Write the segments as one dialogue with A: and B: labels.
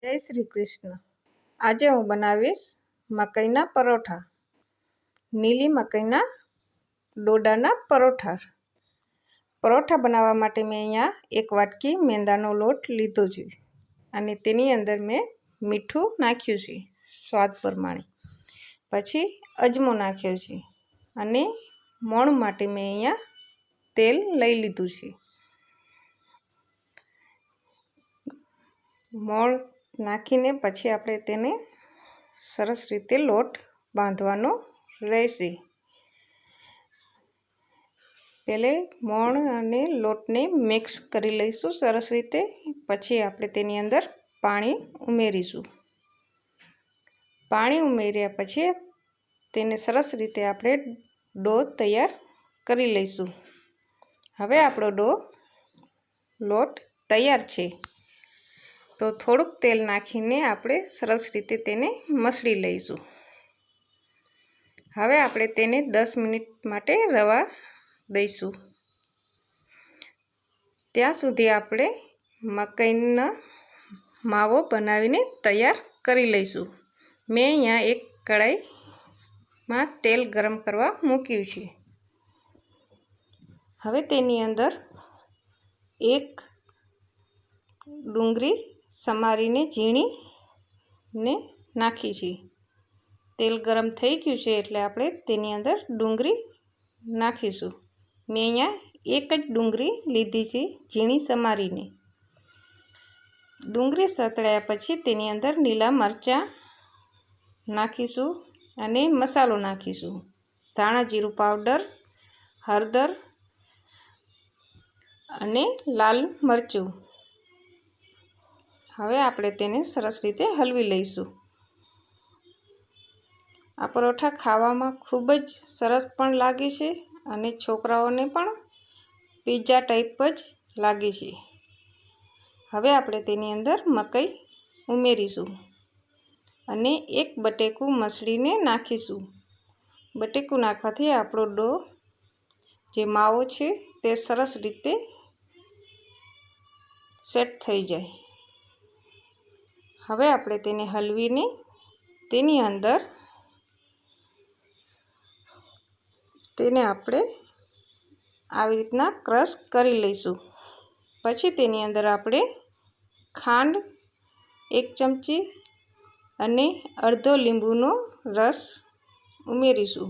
A: જય શ્રી કૃષ્ણ। આજે હું બનાવીશ મકાઈના પરોઠા, નીલી મકાઈના ડોડાના પરોઠા। પરોઠા બનાવવા માટે મેં અહીંયા એક વાટકી મેંદાનો લોટ લીધો છે અને તેની અંદર મેં મીઠું નાખ્યું છે સ્વાદ પ્રમાણે, પછી અજમો નાખ્યો છે અને મોણ માટે મેં અહીંયા તેલ લઈ લીધું છે। મોણ નાખીને પછી આપણે તેને સરસ રીતે લોટ બાંધવાનો રહેશે। પહેલે મોણ અને લોટને મિક્સ કરી લઈશું સરસ રીતે, પછી આપણે તેની અંદર પાણી ઉમેરીશું। પાણી ઉમેર્યા પછી તેને સરસ રીતે આપણે ડો તૈયાર કરી લઈશું। હવે આપણો લોટ તૈયાર છે, તો થોડુંક તેલ નાખીને આપણે સરસ રીતે તેને મસળી લઈશું। હવે આપણે તેને 10 મિનિટ માટે રવા દઈશું, ત્યાં સુધી આપણે મકાઈનો માવો બનાવીને તૈયાર કરી લઈશું। મેં અહીંયા એક કઢાઈમાં તેલ ગરમ કરવા મૂક્યું છે। હવે તેની અંદર એક ડુંગળી સમારીને ઝીણીને નાખી છે। તેલ ગરમ થઈ ગયું છે એટલે આપણે તેની અંદર ડુંગળી નાખીશું। મેં અહીંયા એક જ ડુંગળી લીધી છે ઝીણી સમારીને। ડુંગળી સતળાયા પછી તેની અંદર લીલા મરચાં નાખીશું અને મસાલો નાખીશું, ધાણા જીરું પાવડર, હળદર અને લાલ મરચું। હવે આપણે તેને સરસ રીતે હલવી લઈશું। આ પરોઠા ખાવામાં ખૂબ જ સરસ પણ લાગે છે અને છોકરાઓને પણ પિઝા ટાઈપ જ લાગે છે। હવે આપણે તેની અંદર મકાઈ ઉમેરીશું અને એક બટેકું મસળીને નાખીશું। બટેકું નાખવાથી આપણો ડો જે માવો છે તે સરસ રીતે સેટ થઈ જાય। હવે આપણે તેને હલવીને તેની અંદર તેને આપણે આવી રીતના ક્રશ કરી લઈશું। પછી તેની અંદર આપણે ખાંડ 1 ચમચી અને અડધો લીંબુનો રસ ઉમેરીશું।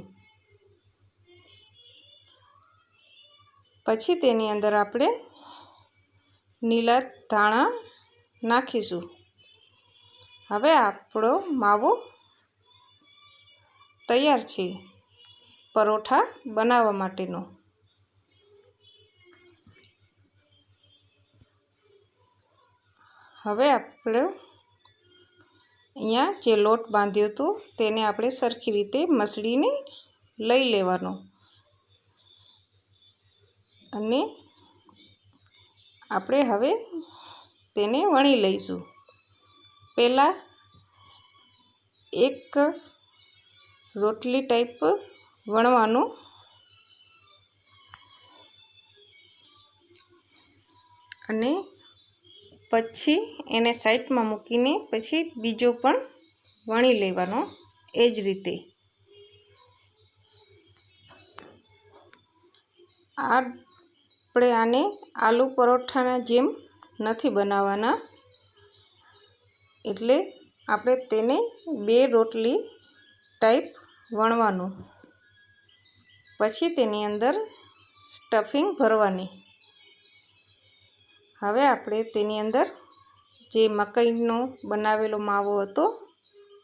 A: પછી તેની અંદર આપણે લીલા ધાણા નાખીશું। હવે આપણો માવો તૈયાર છે પરોઠા બનાવવા માટેનો। હવે આપણે અહીંયા જે લોટ બાંધ્યો હતો તેને આપણે સરખી રીતે મસળીને લઈ લેવાનો અને આપણે હવે તેને વણી લઈશું। પહેલાં એક રોટલી ટાઈપ વણવાનું અને પછી એને સાઈડમાં મૂકીને પછી બીજો પણ વણી લેવાનો એ જ રીતે। આપણે આને આલુ પરોઠાના જેમ નથી બનાવવાના, એટલે આપણે તેને 2 રોટલી ટાઈપ વણવાનું, પછી તેની અંદર સ્ટફિંગ ભરવાની। હવે આપણે તેની અંદર જે મકાઈનો બનાવેલો માવો હતો,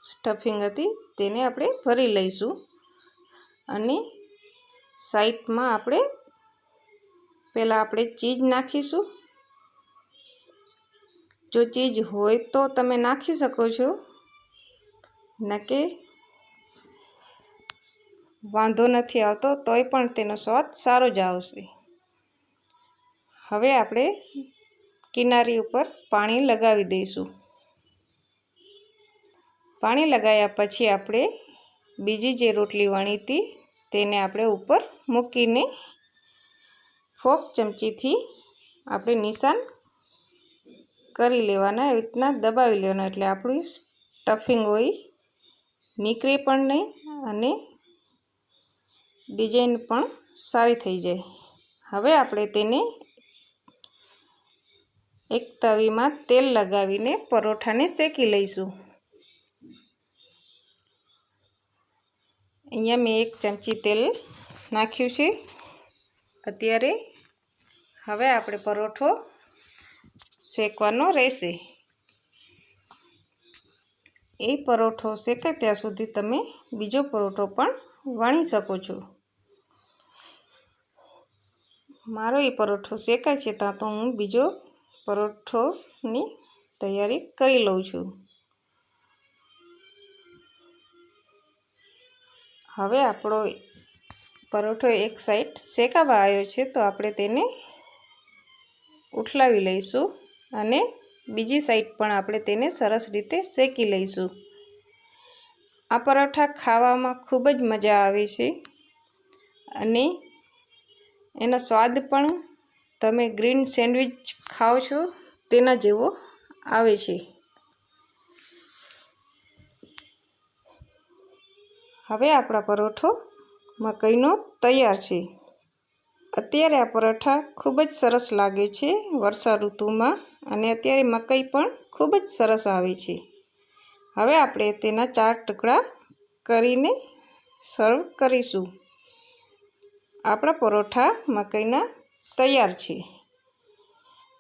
A: સ્ટફિંગ હતી, તેને આપણે ભરી લઈશું અને સાઈડમાં આપણે પહેલાં આપણે ચીઝ નાખીશું। જો ચીઝ હોય તો તમે નાખી શકો છો, નકે વાંધો નથી આવતો તોય પણ તેનો સ્વાદ સારો જ આવશે। હવે આપણે કિનારી ઉપર પાણી લગાવી દઈશું। પાણી લગાવ્યા પછી આપણે બીજી જે રોટલી વણી હતી તેને આપણે ઉપર મૂકીને ફોક ચમચીથી આપણે નિશાન કરી લેવાના, એવી રીતના દબાવી લેવાના, એટલે આપણી સ્ટફિંગ હોય નીકળે પણ નહીં અને ડિઝાઇન પણ સારી થઈ જાય। હવે આપણે તેને એક તવીમાં તેલ લગાવીને પરોઠાને શેકી લઈશું। અહીંયા મેં 1 ચમચી તેલ નાખ્યું છે અત્યારે। હવે આપણે પરોઠો શેકવાનો રહેશે। એ પરોઠો શેકાય ત્યાં સુધી તમે બીજો પરોઠો પણ વણી શકો છો। મારો એ પરોઠો શેકાય છે ત્યાં તો હું બીજો પરોઠોની તૈયારી કરી લઉં છું। હવે આપણો પરોઠો એક સાઈડ શેકાવા આવ્યો છે તો આપણે તેને ઉઠલાવી લઈશું અને બીજી સાઈડ પણ આપણે તેને સરસ રીતે શેકી લઈશું। આ પરોઠા ખાવામાં ખૂબ જ મજા આવે છે અને એનો સ્વાદ પણ તમે ગ્રીન સેન્ડવિચ ખાઓ છો તેના જેવો આવે છે। હવે આપણા પરોઠો મકાઈનો તૈયાર છે। અત્યારે આ પરોઠા ખૂબ જ સરસ લાગે છે વર્ષા ઋતુમાં, અને અત્યારે મકાઈ પણ ખૂબ જ સરસ આવે છે। હવે આપણે તેના 4 ટુકડા કરીને સર્વ કરીશું। આપણા પરોઠા મકાઈના તૈયાર છે।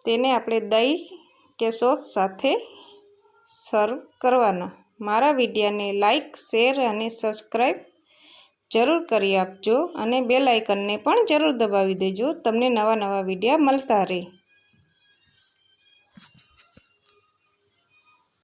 A: તેને આપણે દહીં કે સોસ સાથે સર્વ કરવાના। મારા વિડીયોને લાઈક, શેર અને સબસ્ક્રાઈબ જરૂર કરી આપજો અને બેલ આઇકનને પણ જરૂર દબાવી દેજો, તમને નવા વિડીયો મળતા રહે।